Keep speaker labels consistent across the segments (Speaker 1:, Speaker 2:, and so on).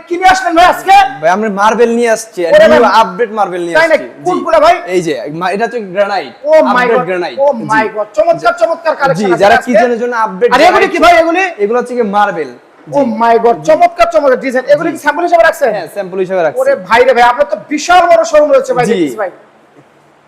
Speaker 1: কিনে আসলেন ভাই আজকে?
Speaker 2: ভাই আমরা মার্বেল নিয়ে আসছি, নিউ আপডেট মার্বেল নিয়ে
Speaker 1: তাই না?
Speaker 2: আসছি।
Speaker 1: কোনগুলো ভাই?
Speaker 2: এই যে এটা হচ্ছে গ্রানাইট,
Speaker 1: ও মাই
Speaker 2: আপডেট
Speaker 1: গড,
Speaker 2: গ্রানাইট।
Speaker 1: ও মাই গড, চমৎকার চমৎকার কালেকশন
Speaker 2: জি,
Speaker 1: আছে
Speaker 2: যারা
Speaker 1: আজকে।
Speaker 2: কিচেনের জন্য আপডেট।
Speaker 1: আর এগুলি কি ভাই?
Speaker 2: এগুলো হচ্ছে কি মার্বেল।
Speaker 1: ও মাই গড, চমৎকার চমৎকার ডিজাইন। এগুলি কি স্যাম্পল হিসেবে রাখছেন?
Speaker 2: হ্যাঁ, স্যাম্পল হিসেবে রাখছি।
Speaker 1: ওরে ভাই রে ভাই, আপনার তো বিশাল বড় শোরুম রয়েছে ভাই,
Speaker 2: জি।
Speaker 1: দেখিস ভাই।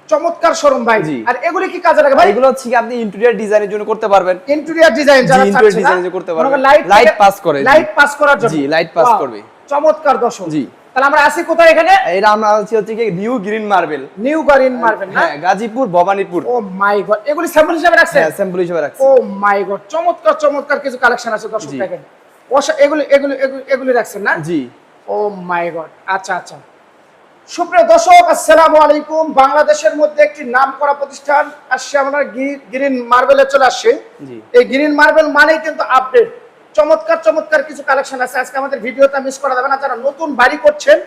Speaker 1: চমৎকার শোরুম ভাই।
Speaker 2: জি।
Speaker 1: আর এগুলি কি কাজে লাগে ভাই?
Speaker 2: এগুলো হচ্ছে কি আপনি ইন্টেরিয়র ডিজাইনের জন্য করতে পারবেন।
Speaker 1: ইন্টেরিয়র ডিজাইন যারা
Speaker 2: জি,
Speaker 1: চাচ্ছেন,
Speaker 2: ইন্টেরিয়র ডিজাইনে করতে পারবেন।
Speaker 1: লাইট
Speaker 2: লাইট পাস করে।
Speaker 1: লাইট পাস করার জন্য।
Speaker 2: জি, লাইট পাস
Speaker 1: Wow,
Speaker 2: করবে।
Speaker 1: চমৎকার দর্শক।
Speaker 2: জি।
Speaker 1: তাহলে আমরা আছি কোথায় এখানে?
Speaker 2: এটা আমরা হচ্ছে কি new green marble.
Speaker 1: New green marble না?
Speaker 2: হ্যাঁ, গাজীপুর ভবানীপুর।
Speaker 1: ও মাই গড, এগুলি স্যাম্পল হিসেবে রাখছেন?
Speaker 2: হ্যাঁ, স্যাম্পল হিসেবে রাখছি।
Speaker 1: ও মাই গড, চমৎকার চমৎকার কিছু কালেকশন আছে দর্শক
Speaker 2: জি।
Speaker 1: দেখেন। এগুলি এগুলি এগুলি রাখছেন না?
Speaker 2: জি।
Speaker 1: ও মাই গড, আচ্ছা আচ্ছা। সুপ্রিয় দর্শক, আসসালামু আলাইকুম। বাংলাদেশের মধ্যে একটি নামকরা প্রতিষ্ঠান আসছে, আমরা গ্রিন মার্বেলে চলে আসছে।
Speaker 2: জি।
Speaker 1: এই গ্রিন মার্বেল মানেই কিন্তু আপডেট। চমৎকার চমৎকার কিছু কালেকশন আছে। আজকে আমাদের ভিডিওটা মিস করা যাবে না। যারা নতুন বাড়ি করছেন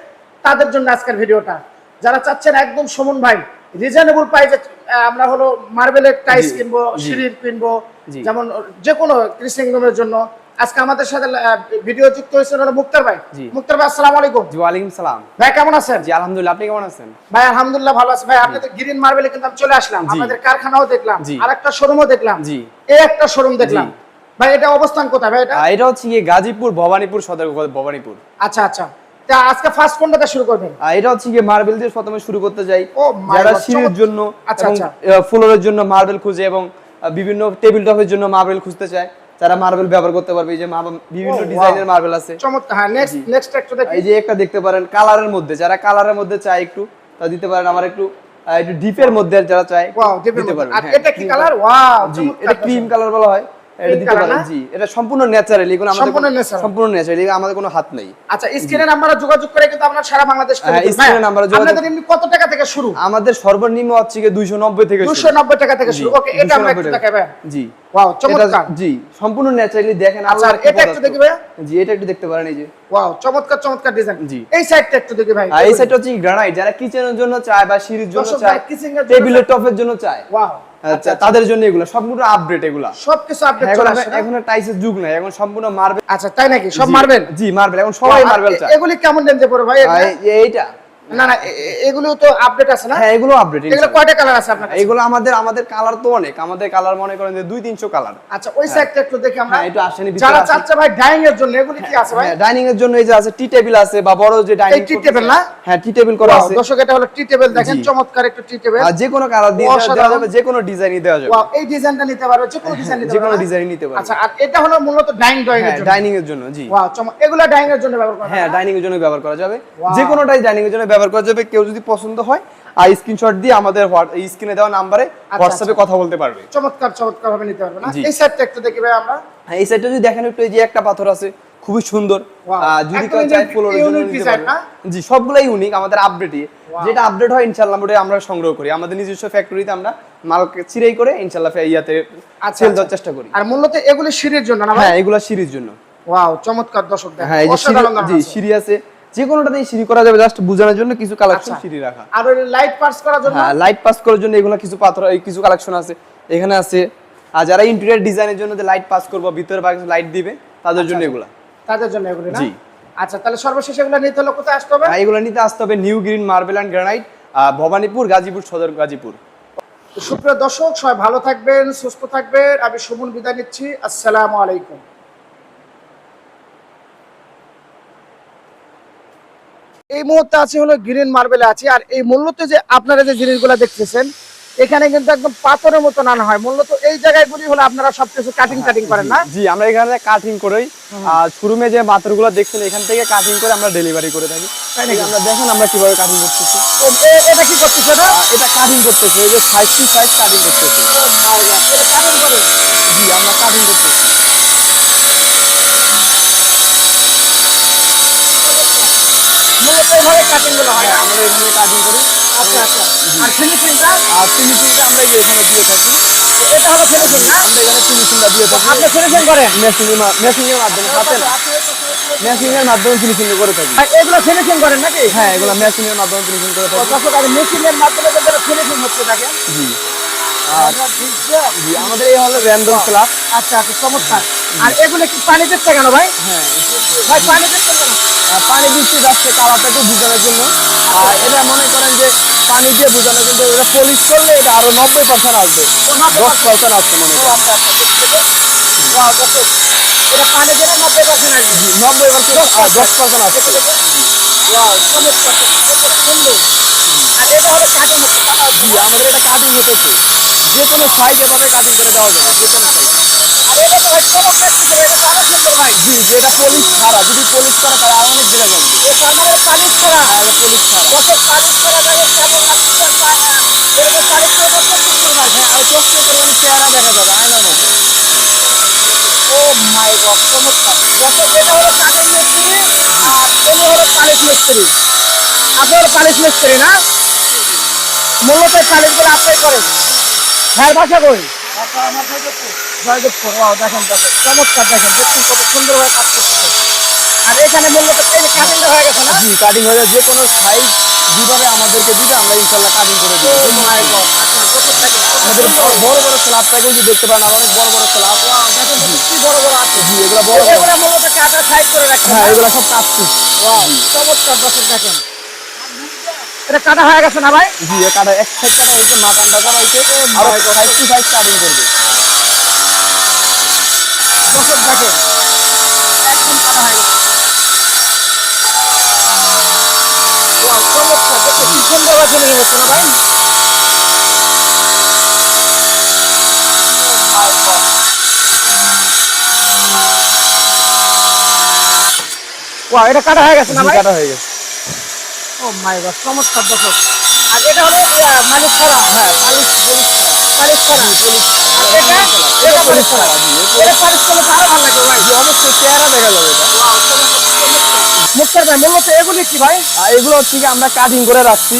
Speaker 1: তাদের জন্য আজকের ভিডিওটা। যারা চাচ্ছেন একদম সুমন ভাই রিজনেবল প্রাইসে আমরা হলো মার্বেলের টাইলস কিনবো, সিঁড়ির কিনবো, যেমন যে কোনো ড্রেসিং রুমের জন্য, আজকে আমাদের সাথে ভিডিও যুক্ত হয়েছেন হলো মুক্তার ভাই। মুক্তার ভাই, আসসালামু আলাইকুম।
Speaker 2: জি, ওয়ালাইকুম সালাম।
Speaker 1: ভাই কেমন আছেন?
Speaker 2: জি, আলহামদুলিল্লাহ। আপনি কেমন আছেন?
Speaker 1: ভাই আলহামদুলিল্লাহ ভালো আছি। ভাই আপনাদের গ্রিন মার্বেলে কিন্তু আমি চলে আসলাম, আপনাদের কারখানাও দেখলাম, আরেকটা শোরুমও দেখলাম, এই একটা শোরুম দেখলাম। ভাই এটা অবস্থান কোথায় ভাই?
Speaker 2: এটা হচ্ছে কি গাজীপুর ভবানীপুর সদর, ভবানীপুর।
Speaker 1: আচ্ছা আচ্ছা। তা আজকে ফার্স্ট কোনটা শুরু করবেন?
Speaker 2: এটা হচ্ছে কি মার্বেল দিয়ে প্রথমে শুরু করতে যাই।
Speaker 1: ও মাই
Speaker 2: যারা
Speaker 1: গড,
Speaker 2: সিঁড়ির জন্য এবং ফ্লোরের জন্য মার্বেল খুঁজে এবং বিভিন্ন টেবিল টপের জন্য মার্বেল খুঁজতে চায়, যারা মার্বেল ব্যবহার করতে পারবে। এই যে বিভিন্ন ডিজাইনের মার্বেল আছে।
Speaker 1: চমৎকার। হ্যাঁ, নেক্সট একটু দেখি।
Speaker 2: এই যে একটা দেখতে পারেন কালারের মধ্যে, যারা কালারের মধ্যে চায় একটু তা দিতে পারেন। আমার একটু ডিপের মধ্যে যারা চায় দিতে পারবেন।
Speaker 1: আর এটা কি কালার? ওয়াও,
Speaker 2: জি, এটা ক্রিম কালার বলা হয়। এটা দিতে পারেন। জি, এটা সম্পূর্ণ ন্যাচারাল। এগুলো আমাদের সম্পূর্ণ ন্যাচারাল, এগুলো আমাদের কোনো হাত নাই।
Speaker 1: আচ্ছা, স্ক্রিনে নাম্বারে যোগাযোগ করে কিন্তু আপনারা সারা বাংলাদেশ থেকে
Speaker 2: হ্যাঁ, স্ক্রিনে নাম্বারে যোগাযোগ।
Speaker 1: আপনাদের এমনি কত টাকা থেকে শুরু?
Speaker 2: আমাদের সর্বনিম্ন হচ্ছে কি 290 থেকে শুরু।
Speaker 1: 290 টাকা থেকে শুরু। ওকে, এটা আমরা একটু দেখাবো।
Speaker 2: জি।
Speaker 1: ওয়াও, চমৎকার।
Speaker 2: জি, সম্পূর্ণ ন্যাচারালি দেখেন।
Speaker 1: আচ্ছা, এটা একটু দেখি ভাই।
Speaker 2: জি, এটা একটু দেখতে পারেন। এই যে
Speaker 1: ওয়াও, চমৎকার চমৎকার ডিজাইন।
Speaker 2: জি।
Speaker 1: এই সাইডটা একটু দেখি ভাই।
Speaker 2: এই সাইডটা হচ্ছে গ্রানাইট, যারা কিচেনের জন্য চায় বা সিঁড়ির জন্য চায়, টেবিলের টপের জন্য চায়।
Speaker 1: ওয়াও,
Speaker 2: আচ্ছা, তাদের জন্য এগুলো সম্পূর্ণ আপডেট। এগুলো
Speaker 1: সবকিছু আপডেট চলে আসছে।
Speaker 2: এখন টাইসের যুগ নাই, এখন সম্পূর্ণ মার্বেল।
Speaker 1: আচ্ছা, তাই নাকি? সব মার্বেল?
Speaker 2: জি, মার্বেল। এখন সবাই মার্বেল চায়।
Speaker 1: এগুলি কেমন রেঞ্জে পড়ে ভাই?
Speaker 2: এইটা
Speaker 1: না না, এগুলো তো আপডেট আছে না?
Speaker 2: হ্যাঁ, এগুলো আপডেট।
Speaker 1: এগুলো কয়টা কালার আছে আপনার কাছে?
Speaker 2: এগুলো আমাদের কালার তো অনেক। আমাদের কালার মনে করেন যে 200-300 কালার।
Speaker 1: আচ্ছা, ওই সাইডটা একটু দেখি আমরা।
Speaker 2: একটু আসেনি ভিতরে।
Speaker 1: যারা চাচ্ছে ভাই ডাইনিং এর জন্য, এগুলি কি আছে ভাই?
Speaker 2: হ্যাঁ, ডাইনিং এর জন্য এই যে আছে টি টেবিল আছে, বা বড় যে ডাইনিং
Speaker 1: টি টেবিল না?
Speaker 2: হ্যাঁ, টি টেবিল করা আছে।
Speaker 1: দর্শক, এটা হলো টি টেবিল। দেখেন চমৎকার একটা টি টেবিল।
Speaker 2: আর যে কোনো কালার দিয়ে দেওয়া যাবে, যে কোনো ডিজাইনই দেওয়া যাবে।
Speaker 1: ওয়াও, এই ডিজাইনটা নিতে পারবে, যে কোনো ডিজাইন নিতে পারবে।
Speaker 2: যে কোনো ডিজাইনই নিতে পারবে।
Speaker 1: আচ্ছা, আর এটা হলো মূলত ডাইনিং এর জন্য।
Speaker 2: ডাইনিং এর জন্য। জি।
Speaker 1: ওয়াও, এগুলা ডাইনিং এর জন্য ব্যবহার করা।
Speaker 2: হ্যাঁ, ডাইনিং এর জন্য ব্যবহার করা যাবে। যে কোনোটাই ডাইনিং এর জন্য ব্যবহার করা যাবে। কেউ যদি পছন্দ হয় আর স্ক্রিনশট দিয়ে আমাদের স্ক্রিনে দেওয়া নম্বরে হোয়াটসঅ্যাপে কথা বলতে পারবে।
Speaker 1: চমৎকার চমৎকার ভাবে নিতে পারবে না? এই সাইডটা একটু দেখি ভাই আমরা।
Speaker 2: হ্যাঁ, এই সাইডটা যদি দেখেন একটু, এই যে একটা পাথর আছে খুবই সুন্দর। যদি কেউ চায় ফ্লোরের জন্য নিতে পারবে। জি, সবগুলাই ইউনিক। আমাদের আপডেটই, যেটা আপডেট হয় ইনশাআল্লাহ ওটা আমরা সংগ্রহ করি। আমাদের নিজস্ব ফ্যাক্টরিতে আমরা মালকে চিরাই করে ইনশাআল্লাহ ইয়াতে সেল দেওয়ার চেষ্টা করি।
Speaker 1: আর মূলত এগুলি সিঁড়ির জন্য না ভাই?
Speaker 2: হ্যাঁ, এগুলা সিঁড়ির জন্য।
Speaker 1: ওয়াও, চমৎকার দর্শক দেখেন।
Speaker 2: হ্যাঁ, এই যে সিঁড়ি আছে, যে কোনোটাতেই সিঁড়ি করা যাবে। জাস্ট বোঝানোর জন্য কিছু কালেকশন সিঁড়ি রাখা।
Speaker 1: আর ওই লাইট পাস করার জন্য?
Speaker 2: হ্যাঁ, লাইট পাস করার জন্য এগুলা কিছু পাথর, কিছু কালেকশন আছে এখানে আছে। আর যারা ইন্টেরিয়র ডিজাইনের জন্য যে লাইট পাস করব, ভিতরে বা লাইট দিবে, তাদের জন্য এগুলা।
Speaker 1: তাদের জন্য এগুলো না?
Speaker 2: জি।
Speaker 1: আচ্ছা, তাহলে সর্বশেষ এগুলো নিতে হলে কোথায় আসতে হবে?
Speaker 2: এগুলো নিতে আসতে হবে new green marble and granite, Bhabanipur, Gazipur Sadar, Gazipur.
Speaker 1: সুপ্রিয় দর্শক, সবাই ভালো থাকবেন, সুস্থ থাকবেন। আমি সুমন বিদায় নিচ্ছি। আসসালামু আলাইকুম। এই মুহূর্তে আছে হলো গ্রিন মার্বেলে আছে। আর এই মূলত যে আপনারা যে জিনিসগুলো দেখতেছেন, এখানে কিন্তু একদম পাথরের মতো আনা হয়। মূলত এই জায়গাগুলি হলো আপনারা সবকিছু কাটিং করেন না?
Speaker 2: জি, আমরা এখানে কাটিং করেই শোরুমে যে পাথরগুলো দেখছেন এখান থেকে কাটিং করে আমরা ডেলিভারি করে থাকি। আমরা দেখেন আমরা কিভাবে কাটিং করতেছি।
Speaker 1: এটা কি করতেছে?
Speaker 2: এটা কাটিং করতেছে, এই যে সাইজ টু সাইজ কাটিং করতেছে।
Speaker 1: ও মাই গড, এটা কাটিং করে?
Speaker 2: জি, আমরা কাটিং করতেছি।
Speaker 1: মূলত এইভাবে কাটিং গুলো হয়?
Speaker 2: আমরা এখানে কাটিং করি।
Speaker 1: আচ্ছা আচ্ছা। আর ফিনিশিংটা?
Speaker 2: ফিনিশিংটা আমরা এখানে দিয়ে থাকি।
Speaker 1: এটা হলো ফিনিশিং না?
Speaker 2: আমরা এখানে ফিনিশিংটা দিয়ে থাকি।
Speaker 1: আপনি ফিনিশিং করেন?
Speaker 2: মেশিং এর মাধ্যমে, মেশিং এর মাধ্যমে ফিনিশিং করে থাকি।
Speaker 1: এগুলো ফিনিশিং করেন নাকি?
Speaker 2: হ্যাঁ, এগুলো মেশিং এর মাধ্যমে ফিনিশিং করে থাকি।
Speaker 1: দর্শক, আর মেশিং এর মাধ্যমে যেটা ফিনিশিং হচ্ছে দেখেন।
Speaker 2: জি। জি, আমাদের এই হলো র্যান্ডম স্ল্যাব।
Speaker 1: আচ্ছা আচ্ছা, চমৎকার। আর এগুলো কি পানি দিচ্ছে কেন ভাই?
Speaker 2: হ্যাঁ
Speaker 1: ভাই, পানি দিচ্ছে কেন?
Speaker 2: পানি দিচ্ছি যাচ্ছে কালারটাকে বোঝানোর জন্য। আর এটা মনে করেন যে পানি দিয়ে বোঝানোর জন্য এটা পলিশ করলে এটা আরো 90% আসবে, 10% আসবে মনে করেন।
Speaker 1: আচ্ছা আচ্ছা, ওয়াও দর্শক, এটা পানি দিলে 90% আসবে।
Speaker 2: 90% 10% আসবে।
Speaker 1: ওয়াও চমৎকার, কত সুন্দর। আর এটা হলো কাটিং হচ্ছে, কাটা হচ্ছে।
Speaker 2: জি, আমাদের এটা কাটিং হতেছে, যে কোনো সাইজ এভাবে কাটিং করে দেওয়া যাবে, যে কোনো সাইজ।
Speaker 1: আর এটা তো ভাই চমৎকার কিছু, এটা তো আরো সুন্দর ভাই।
Speaker 2: জি, যেটা পলিশ ছাড়া, যদি পলিশ করা তাহলে আরো অনেক বেড়ে যাবে।
Speaker 1: এ তার মানে পালিশ করা,
Speaker 2: পলিশ ছাড়া
Speaker 1: দর্শক পালিশ করা যাবে, কেমন লাগছে এরকম পালিশ করে কত সুন্দর ভাই।
Speaker 2: হ্যাঁ, আর কষ্ট করে মানে চেহারা দেখা যাবে আয়নার মতো।
Speaker 1: ও মাই গড, চমৎকার। দর্শক এটা হলো কাটিং মিস্ত্রি, আর উনি হলো পালিশ মিস্ত্রি। আপনি হলো পালিশ মিস্ত্রি না? মূলত পালিশগুলো আপনি করেন। ভাইয়ের বাসা কই? জয়দেবপুর। ওয়াও দেখেন দর্শক, চমৎকার, দেখেন দেখুন কত সুন্দরভাবে কাজ করতেছে। আর এখানে মূলত এই যে কাটিংটা হয়ে গেছে না?
Speaker 2: জি, কাটিং হয়ে যায়, যে কোনো সাইজ যেভাবে আমাদেরকে দিবে আমরা ইনশাল্লাহ কাটিং করে
Speaker 1: ও
Speaker 2: দেবো।
Speaker 1: মাই গড, আচ্ছা দর্শক দেখেন
Speaker 2: আমাদের বড় বড় স্ল্যাবটাকেও যে দেখতে পারেন, আর অনেক বড় বড় স্ল্যাব।
Speaker 1: দেখেন তো কি বড় বড় আছে।
Speaker 2: জি, এগুলো বড় বড়।
Speaker 1: এগুলো মূলত কাটা সাইড করে রাখছেন
Speaker 2: হ্যাঁ,
Speaker 1: না?
Speaker 2: এগুলো সব কাটছি।
Speaker 1: ওয়াও চমৎকার দর্শক দেখেন। এটা কাটা হয়ে গেছে না ভাই?
Speaker 2: জি, এ কাটা এক সাইড কাটা হয়েছে, মাথানটা করা হয়েছে, আর সাইড টু সাইড কাটিং করবে।
Speaker 1: দর্শক দেখেন একদম কাটা হয়ে গেছে। ওয়াও চমৎকার, দেখো কি সুন্দরভাবে ফিনিশিং হচ্ছে না ভাই? মাই গড। ওয়াও এটা কাটা হয়ে গেছে না
Speaker 2: জি,
Speaker 1: ভাই?
Speaker 2: কাটা হয়ে গেছে।
Speaker 1: ও মাই গড, চমৎকার দর্শক। আর এটা হলো মালিশ করা।
Speaker 2: হ্যাঁ, পালিশ পলিশ করা।
Speaker 1: পালিশ করা।
Speaker 2: পলিশ
Speaker 1: আর এটা পালিশ করা।
Speaker 2: জি,
Speaker 1: এটা পালিশ করলে তো আরো ভালো লাগবে ভাই।
Speaker 2: জি, অবশ্যই চেহারা দেখা যাবে এটা।
Speaker 1: ওয়াও চমৎকার, চমৎকার। মুক্তার ভাই মূলত এগুলি কি ভাই?
Speaker 2: আর এগুলো হচ্ছে কি আমরা কাটিং করে রাখছি।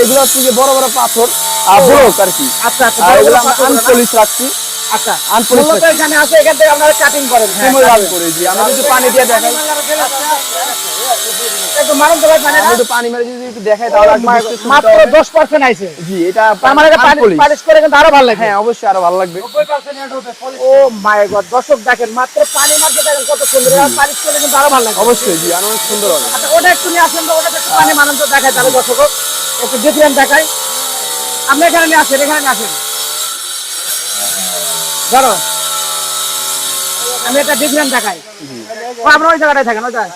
Speaker 2: এগুলো হচ্ছে কি বড় বড় পাথর আর ব্লক আর কি।
Speaker 1: আচ্ছা আচ্ছা,
Speaker 2: আর
Speaker 1: বড়
Speaker 2: এগুলো
Speaker 1: বড়
Speaker 2: আমরা
Speaker 1: পাথর না?
Speaker 2: আনপলিশ রাখছি।
Speaker 1: আচ্ছা
Speaker 2: unpolished
Speaker 1: মূলত
Speaker 2: রাখছি।
Speaker 1: এখানে আছে, এখান থেকে আপনারা কাটিং করেন।
Speaker 2: সময় ভাবে করে জি, আমরা যদি পানি দিয়ে দেখাই,
Speaker 1: একটু মারুন তো ভাই পানি
Speaker 2: আমি
Speaker 1: না?
Speaker 2: একটু পানি মেরে যদি একটু দেখাই তাহলে একটু বুঝতে সুবিধা
Speaker 1: মাত্র
Speaker 2: হবে।
Speaker 1: 10% আইছে।
Speaker 2: জি, এটা
Speaker 1: তার মানে এটা
Speaker 2: unpolished।
Speaker 1: পালিশ করে কিন্তু আরো ভালো লাগবে।
Speaker 2: হ্যাঁ, অবশ্যই আরো ভালো লাগবে।
Speaker 1: ও মাই গড, দর্শক দেখেন মাত্র পানি মারতে দেখেন কত সুন্দর। আর পালিশ করলে কিন্তু আরো ভালো লাগবে।
Speaker 2: অবশ্যই জি, আর অনেক সুন্দর হবে।
Speaker 1: আচ্ছা ওটা একটু নিয়ে আসেন তো, ওটা একটু পানি মারান তো, দেখাই তাহলে দর্শক একটু ডিফারেন্ট দেখাই। আপনি এখানে নিয়ে আসেন, এখানে নিয়ে আসেন। ধরো আমি এটা ডিফারেন্ট দেখাই। ও আপনার ওই জায়গাটায় থাকেন, ওই জায়গায়।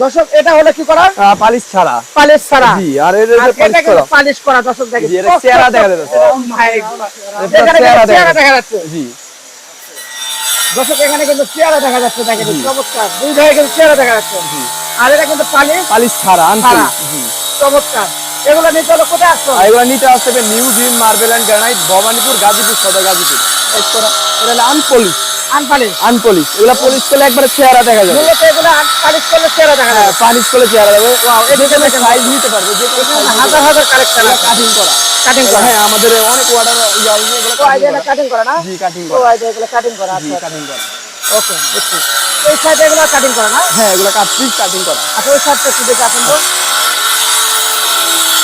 Speaker 1: দর্শক এটা হলো কি করা?
Speaker 2: পালিশ ছাড়া।
Speaker 1: পালিশ ছাড়া।
Speaker 2: জি, আর এর
Speaker 1: আর
Speaker 2: যে
Speaker 1: এটা
Speaker 2: পালিশ
Speaker 1: কিন্তু
Speaker 2: করা।
Speaker 1: পালিশ করা, দর্শক দেখেন।
Speaker 2: জি, এর চেহারা দেখা যাচ্ছে।
Speaker 1: ও মাই গড,
Speaker 2: এটা
Speaker 1: এখানে
Speaker 2: চেহারা
Speaker 1: কিন্তু চেহারা
Speaker 2: দেখা
Speaker 1: দেখা যাচ্ছে।
Speaker 2: জি,
Speaker 1: দর্শক এখানে কিন্তু চেহারা দেখা যাচ্ছে, দেখেন চমৎকার। দুই জায়গায় কিন্তু চেহারা দেখা যাচ্ছে। আর এটা কিন্তু পালিশ
Speaker 2: পালিশ ছাড়া আনপলিশ। জি,
Speaker 1: চমৎকার। এগুলো নিতে হলে কোথায় আসতে
Speaker 2: আর
Speaker 1: হবে?
Speaker 2: এগুলো নিতে আসতে হবে new green marble and granite, Bhabanipur, Gazipur Sadar, Gazipur. এক করা এটা হলো আনপলিশ।
Speaker 1: আনপালিশ।
Speaker 2: আনপলিশ এগুলো পলিশ করলে একবারে চেহারা দেখা যাবে।
Speaker 1: মূলত এগুলো পালিশ করলে চেহারা দেখা
Speaker 2: হ্যাঁ,
Speaker 1: যাবে।
Speaker 2: পালিশ করলে চেহারা যাবে।
Speaker 1: এই
Speaker 2: যে
Speaker 1: যে
Speaker 2: কোনো
Speaker 1: দেখেন
Speaker 2: সাইজ নিতে পারবে, যে কোনো size নিতে
Speaker 1: হাজার
Speaker 2: পারবে।
Speaker 1: হাজার কালেকশন
Speaker 2: এগুলো
Speaker 1: আছে।
Speaker 2: কাটিং করা।
Speaker 1: কাটিং করা।
Speaker 2: হ্যাঁ, আমাদের অনেক অর্ডার ইয়া হয়েছে, এগুলো
Speaker 1: ও
Speaker 2: কাটিং
Speaker 1: আইডিয়া
Speaker 2: করা।
Speaker 1: কাটিং করা না?
Speaker 2: জি, কাটিং
Speaker 1: ও
Speaker 2: করা।
Speaker 1: আইডিয়া এগুলো কাটিং করা।
Speaker 2: জি,
Speaker 1: আচ্ছা
Speaker 2: কাটিং করা।
Speaker 1: ওকে বুঝছি। এই সাইডে এগুলো কাটিং করা না?
Speaker 2: হ্যাঁ, এগুলো কাটছি, কাটিং করা।
Speaker 1: আচ্ছা ওই সাইডটা একটু দেখে আসেন তো।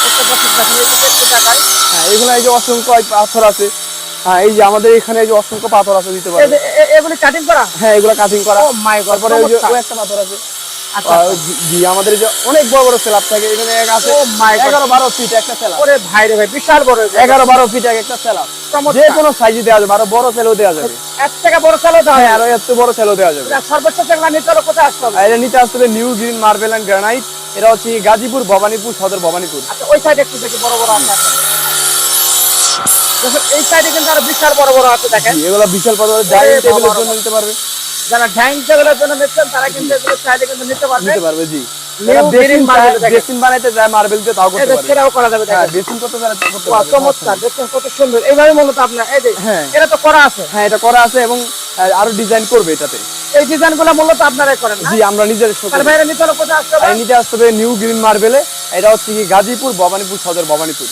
Speaker 1: একটা বছর দেখেন, এই দিকে একটু দেখাই।
Speaker 2: হ্যাঁ, এগুলো এই যে অসংখ্য পাথর আছে। হ্যাঁ, এই যে আমাদের এখানে এই যে অসংখ্য পাথর আছে দিতে
Speaker 1: এই
Speaker 2: পারবে।
Speaker 1: যে এগুলি কাটিং করা?
Speaker 2: হ্যাঁ, এগুলো কাটিং করা।
Speaker 1: ও মাই গড,
Speaker 2: তারপরে ওই যে ওই একটা পাথর আছে।
Speaker 1: আচ্ছা
Speaker 2: জি, আমাদের এই যে অনেক বড় বড় স্ল্যাব থাকে, এখানে এক আছে
Speaker 1: Oh my God.
Speaker 2: 11-12 ফিট একটা স্ল্যাব।
Speaker 1: ওরে ভাই রে ভাই, বিশাল বড়।
Speaker 2: 11-12 ফিট একটা স্ল্যাব।
Speaker 1: চমৎকার।
Speaker 2: যে কোনো সাইজে দেওয়া যাবে, আরো বড় সেলও দেওয়া যাবে।
Speaker 1: এর থেকে বড় চালও দেওয়া
Speaker 2: হ্যাঁ,
Speaker 1: হয়।
Speaker 2: আরো এত বড় সেলও দেওয়া যাবে।
Speaker 1: সর্বোচ্চ চেংলা নিতে হলে কোথায় আসতে হবে?
Speaker 2: আর এটা নিতে আসতে হবে new green marble and granite. এটা হচ্ছে গাজীপুর, ভবানীপুর সদর, ভবানীপুর।
Speaker 1: আচ্ছা ওই সাইডে একটু দেখি বড় বড় আছে। দেখুন, এই সাইডে কিন্তু আরো বিশাল বড় বড় আছে দেখেন।
Speaker 2: জি, এগুলো বিশাল বড় ডাইনিং টেবিলের জন্য নিতে পারবে।
Speaker 1: যারা ডাইনিং টেবিলের জন্য নিচ্ছেন তারা কিন্তু এগুলো চাইলে কিন্তু নিতে পারবে।
Speaker 2: নিতে পারবে জি।
Speaker 1: New green marble দেখেন।
Speaker 2: বেসিন বানাইতে যায় মার্বেল দিয়ে তাও করতে
Speaker 1: এই যে
Speaker 2: পারবে।
Speaker 1: সেটাও করা যাবে
Speaker 2: হ্যাঁ,
Speaker 1: দেখেন।
Speaker 2: বেসিন করতে যায় করতে
Speaker 1: বাহ,
Speaker 2: পারবে।
Speaker 1: চমৎকার, দেখছেন কত সুন্দর। এইভাবে মূলত আপনার এই যে
Speaker 2: হ্যাঁ।
Speaker 1: এটা তো করা আছে।
Speaker 2: হ্যাঁ, এটা করা আছে এবং আরো ডিজাইন করবে এটাতে।
Speaker 1: এই ডিজাইনগুলো মূলত আপনারাই করেন না?
Speaker 2: জি, আমরা নিজের
Speaker 1: তাহলে ভাইরা নিতে হলে কোথায় আসতে হবে?
Speaker 2: নিতে আসতে হবে নিউ গ্রিন মার্বেলে। এটা হচ্ছে কি গাজীপুর, ভবানীপুর সদর, ভবানীপুর।